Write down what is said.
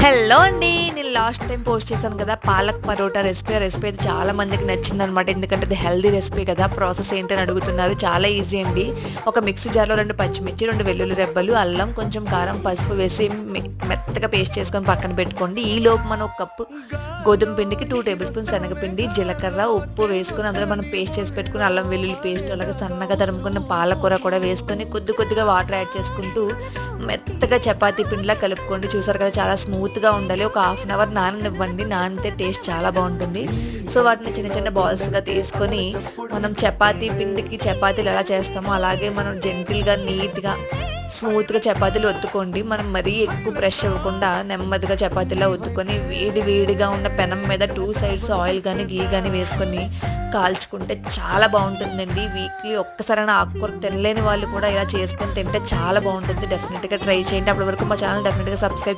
Hello అండి. నేను last time post చేశాను కదా పాలక్ పరోటా రెసిపీ. ఆ రెసిపీ అయితే చాలా మందికి నచ్చిందనమాట. ఎందుకంటే అది హెల్దీ రెసిపీ కదా. ప్రాసెస్ ఏంటని అడుగుతున్నారు. చాలా ఈజీ అండి. ఒక మిక్సీ జార్లో 2 పచ్చిమిర్చి, 2 వెల్లుల్లి రెబ్బలు, అల్లం, కొంచెం కారం, పసుపు వేసి మెత్తగా పేస్ట్ చేసుకొని పక్కన పెట్టుకోండి. ఈలోపు మనం ఒక కప్పు గోధుమ పిండికి 2 టేబుల్ స్పూన్స్ శనగపిండి, జీలకర్ర, ఉప్పు వేసుకొని అందులో మనం పేస్ట్ చేసి పెట్టుకుని అల్లం వెల్లుల్లి పేస్ట్, అలాగే సన్నగా తరుముకున్న పాలకూర కూడా వేసుకొని కొద్దిగా వాటర్ యాడ్ చేసుకుంటూ మెత్తగా చపాతీ పిండిలా కలుపుకోండి. చూసారు కదా, చాలా స్మూత్గా ఉండాలి. ఒక హాఫ్ అన్ అవర్ నాననివ్వండి. నానితే టేస్ట్ చాలా బాగుంటుంది. సో వాటిని చిన్న చిన్న బాల్స్గా తీసుకొని మనం చపాతీ పిండికి చపాతీలు ఎలా చేస్తామో అలాగే మనం జెంటిల్గా నీట్గా స్మూత్గా చపాతీలు ఒత్తుకోండి. మనం మరీ ఎక్కువ ప్రెష్ అవ్వకుండా నెమ్మదిగా చపాతీలా ఒత్తుకొని వేడిగా ఉన్న పెనం మీద 2 సైడ్స్ ఆయిల్ కానీ గీ కానీ వేసుకొని కాల్చుకుంటే చాలా బాగుంటుందండి. వీక్లీ ఒక్కసారైనా ఆకుకూర తినలేని వాళ్ళు కూడా ఇలా చేసుకొని తింటే చాలా బాగుంటుంది. డెఫినెట్గా ట్రై చేయండి. అప్పటి వరకు మా ఛానల్ డెఫినెట్గా సబ్స్క్రైబ్